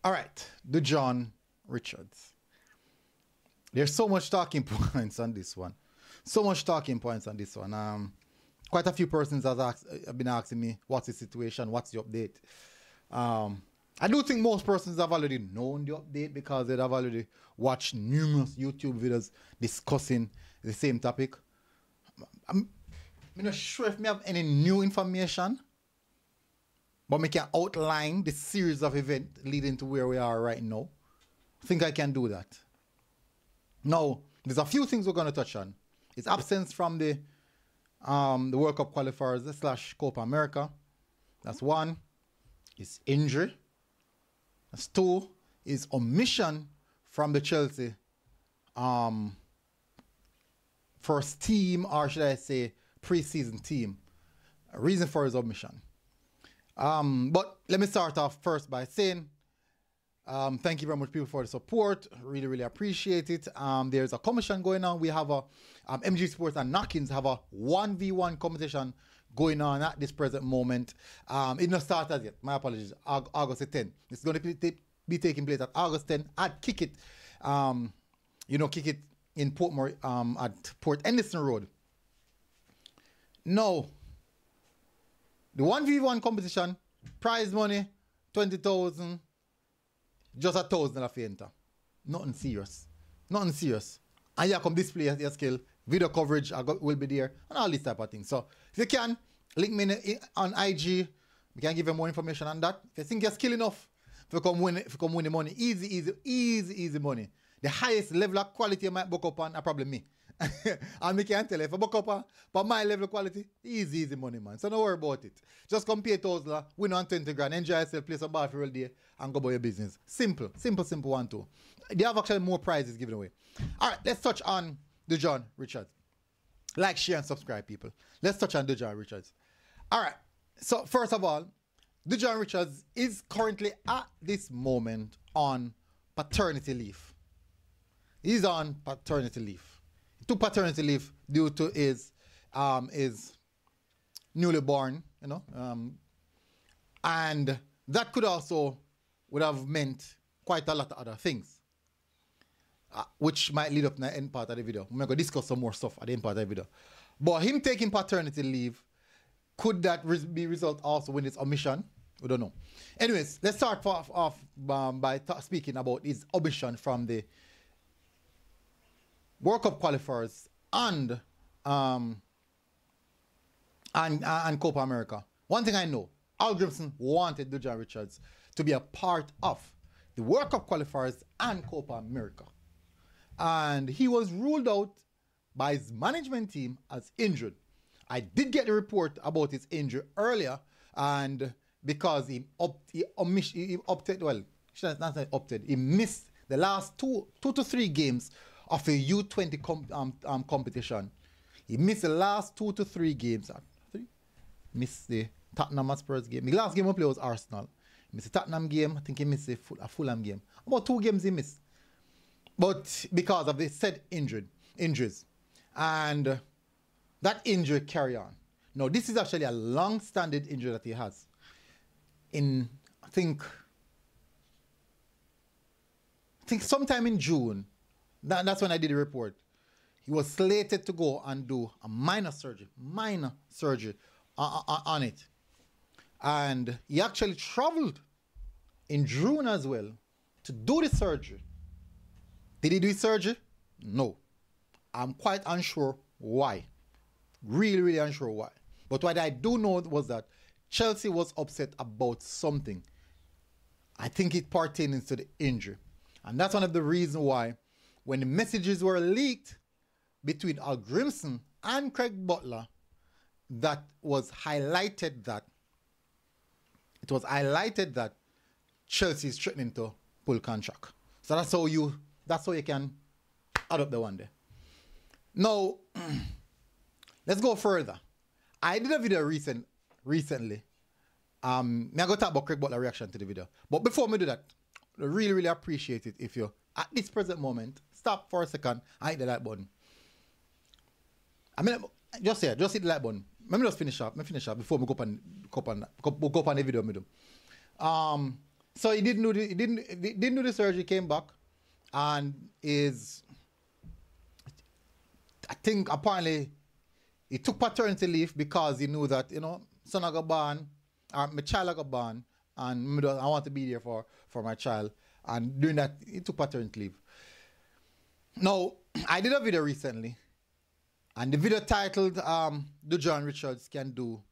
All right, DUJUAN Richards. There's so much talking points on this one. So much talking points on this one. Quite a few persons have been asking me, what's the situation, what's the update? I do think most persons have already known the update because they have already watched numerous YouTube videos discussing the same topic. I'm not sure if I have any new information, but I can outline the series of events leading to where we are right now. I think I can do that. Now, there's a few things we're going to touch on. It's absence from the World Cup qualifiers / Copa America. That's one. It's injury. That's two. Is omission from the Chelsea first team, or should I say preseason team. A reason for his omission. But let me start off first by saying thank you very much, people, for the support. Really, really appreciate it. There's a commission going on. We have a MG Sports and Knockins have a 1v1 competition going on at this present moment. It not started yet. My apologies. August 10th. It's going to be taking place at August 10th at Kick It. Kick It in Portmore at Port Henderson Road. No. The 1v1 competition, prize money, 20,000. Just 1,000 if you enter. Nothing serious. Nothing serious. And you come display your skill. Video coverage will be there. And all these type of things. So if you can, link me on IG. We can give you more information on that. If you think you're skilled enough, if you come win the money, easy money. The highest level of quality you might book up on are probably me. And me can tell you, if I book up on my level of quality, easy money, man. So don't worry about it. Just come pay $1,000, win on 20 grand, enjoy yourself, play some ball for all day, and go about your business. Simple one too. They have actually more prizes given away. All right, let's touch on DUJUAN Richards. Like, share, and subscribe, people. Let's touch on DUJUAN Richards. All right. So first of all, DUJUAN Richards is currently at this moment on paternity leave. He's on paternity leave. He took paternity leave due to his newly born, and that could also would have meant quite a lot of other things, which might lead up to the end part of the video. We're going to discuss some more stuff at the end part of the video. But him taking paternity leave, could that be result also in his omission? We don't know. Anyways, let's start off by speaking about his omission from the World Cup qualifiers and Copa America. One thing I know, Al Grimson wanted DUJUAN Richards to be a part of the World Cup qualifiers and Copa America. And he was ruled out by his management team as injured. I did get a report about his injury earlier, and because he missed the last two to three games of a U20 competition. He missed the last 2 to 3 games. Missed the Tottenham Spurs game. The last game he played was Arsenal. He missed the Tottenham game. I think he missed a Fulham game. About 2 games he missed. But because of the said injuries. And that injury carry on. Now, this is actually a long-standing injury that he has. I think sometime in June, that's when I did the report. He was slated to go and do a minor surgery on it. And he actually traveled in June as well to do the surgery. Did he do the surgery? No. I'm quite unsure why. Really unsure why. But what I do know was that Chelsea was upset about something. I think it pertains to the injury. And that's one of the reasons why when the messages were leaked between Al Grimson and Craig Butler, that was highlighted that Chelsea is threatening to pull contract. So that's how you can add up the one day. Now, let's go further. I did a video recently. I'm going to talk about Craig Butler's reaction to the video. But before we do that, I really appreciate it if you, at this present moment, stop for a second and hit the like button. I mean, just hit the like button. Let me just finish up before we go up on the video. So he didn't do the surgery, came back, and I think apparently he took paternity leave because he knew that, son I got born, or my child I got born, and I want to be there for my child. And doing that, he took paternity leave. Now, I did a video recently, and the video titled DUJUAN Richards can do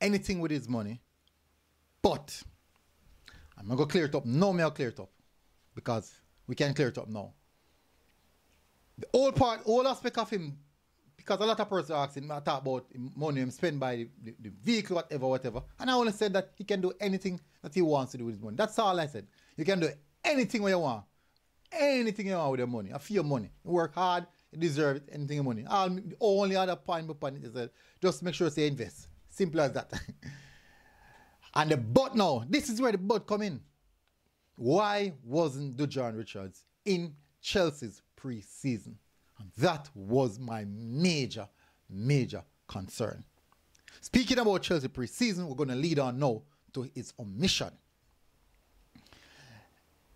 anything with his money, but I'm not going to clear it up. No, I'll clear it up, because we can clear it up now. The whole aspect of him, because a lot of persons are asking, I talk about money him spent by the vehicle, whatever. And I only said that he can do anything that he wants to do with his money. That's all I said. You can do anything what you want. Anything you want with your money. I feel your money. You work hard, you deserve it, anything your money. The only other point is that just make sure you invest. Simple as that. And the but now, this is where the but come in. Why wasn't DUJUAN Richards in Chelsea's pre-season? And that was my major concern. Speaking about Chelsea pre-season, we're going to lead on now to his omission.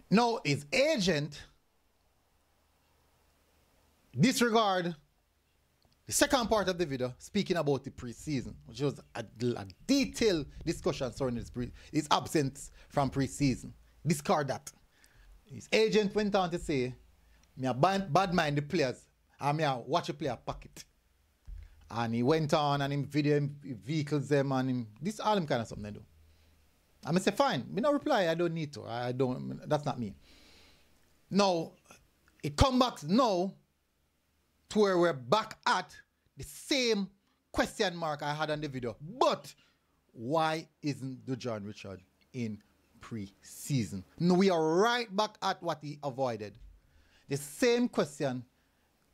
Now, his agent disregard the second part of the video, speaking about the pre-season, which was a detailed discussion surrounding his absence from pre-season. Discard that. His agent went on to say, me a bad mind the players, and me a watch a player pocket. And he went on and him video him vehicles them and him, this all him kind of something they do. I say fine, me no reply, I don't need to. That's not me. Now, it come back now to where we're back at the same question mark I had on the video. But why isn't DUJUAN Richards in pre-season? No, we are right back at what he avoided. The same question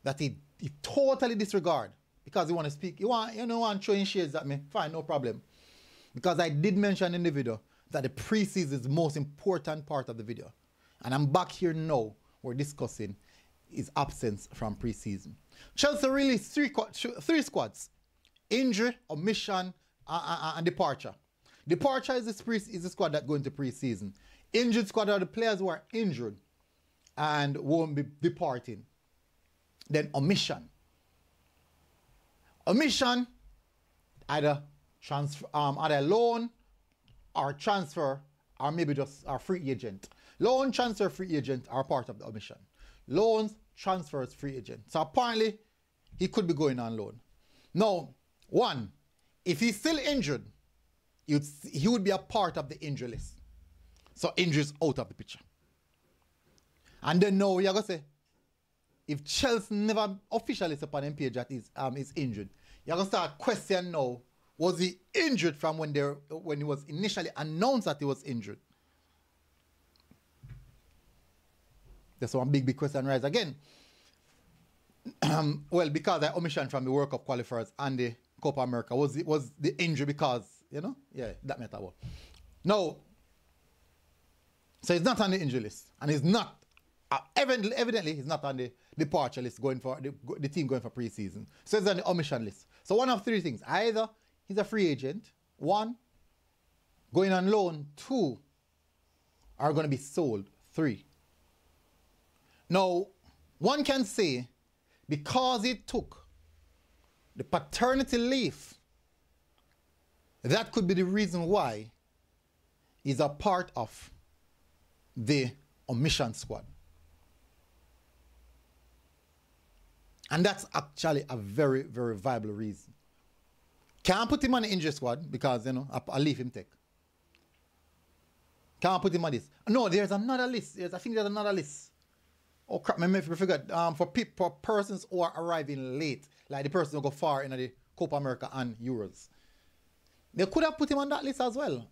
that he totally disregard because he want to speak. You want showing shades at me? Fine, no problem. Because I did mention in the video that the pre-season is the most important part of the video. And I'm back here now. We're discussing his absence from pre-season. Chelsea released three squads: injury, omission, and departure. Departure is the squad that go into pre-season. Injured squad are the players who are injured and won't be departing. Then omission. Omission, either loan or transfer, or maybe just a free agent. Loan, transfer, free agent are part of the omission. Loans, transfers, free agent. So apparently, he could be going on loan. Now, one, if he's still injured, he would be a part of the injury list. So injuries out of the picture. And then now you're going to say, if Chelsea never officially said upon page that is injured, you're going to start questioning now, was he injured from when he was initially announced that he was injured? That's one big question rise again. Well, because I omission from the World Cup qualifiers and the Copa America, was the injury because, yeah, that matter. Now, so he's not on the injury list, and he's not, evidently he's not on the departure list going for, the team going for pre-season. So he's on the omission list. So one of three things: either he's a free agent, one, going on loan, two, are going to be sold, three. Now, one can say, because he took the paternity leave, that could be the reason why he's a part of the omission squad. And that's actually a very, very viable reason. Can't put him on the injury squad because, I'll leave him take. Can't put him on this. No, there's another list. I think there's another list. Oh crap, I forgot. For persons who are arriving late, like the person who go far in the Copa America and Euros. They could have put him on that list as well.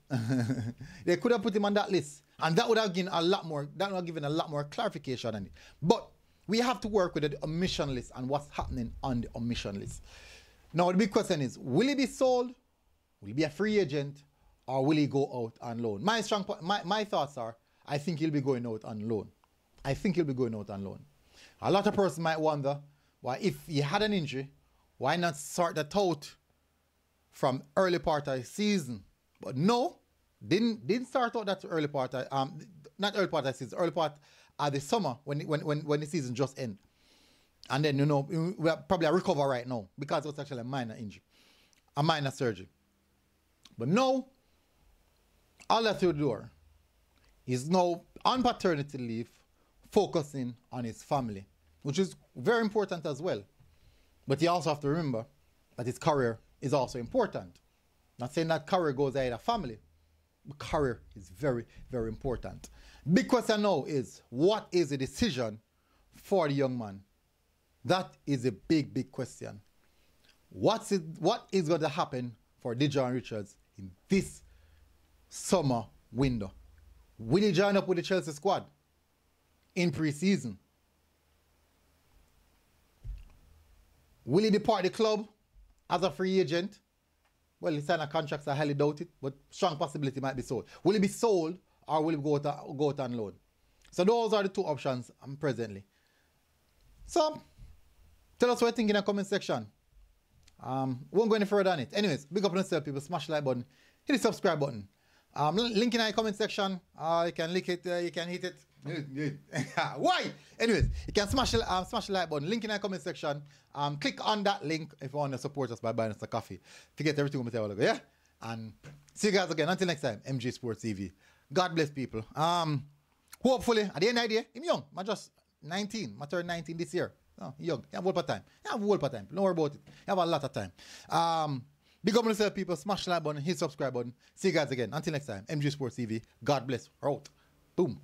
They could have put him on that list. And that would have given a lot more clarification on it. But we have to work with the omission list and what's happening on the omission list. Now the big question is, will he be sold? Will he be a free agent? Or will he go out on loan? My thoughts are, I think he'll be going out on loan. I think he'll be going out on loan. A lot of persons might wonder, why if he had an injury, why not sort that out from early part of the season? But no, Didn't start out that early part. Not early part of the season. Early part of the summer when the season just end. And then we are probably a recover right now because it was actually a minor injury, a minor surgery. But now, all Theodore is now on paternity leave, focusing on his family, which is very important as well. But you also have to remember that his career is also important. Not saying that career goes ahead of family, but career is very, very important. Big question now is, what is the decision for the young man? That is a big, big question. What is going to happen for DUJUAN Richards in this summer window? Will he join up with the Chelsea squad in pre-season? Will he depart the club as a free agent? Well, he signed a contract, so I highly doubt it, but strong possibility might be sold. Will he be sold or will he go out on loan? So those are the two options presently. So, tell us what you think in the comment section. Won't go any further on it. Anyways, big up on yourself, people. Smash the like button. Hit the subscribe button. Link in the comment section. You can link it. You can hit it. Why? Anyways, you can smash the like button. Link in the comment section. Click on that link if you want to support us by buying us a coffee. Forget everything we say all ago, yeah? And see you guys again. Until next time, MG Sports TV. God bless people. Hopefully, at the end of the day, I'm young. I'm just 19. I turned 19 this year. Oh, young. You have a whole time. You have a whole time. Don't worry about it. You have a lot of time. Big up on yourself, people. Smash the like button. Hit subscribe button. See you guys again. Until next time, MG Sports TV. God bless. We're out. Boom.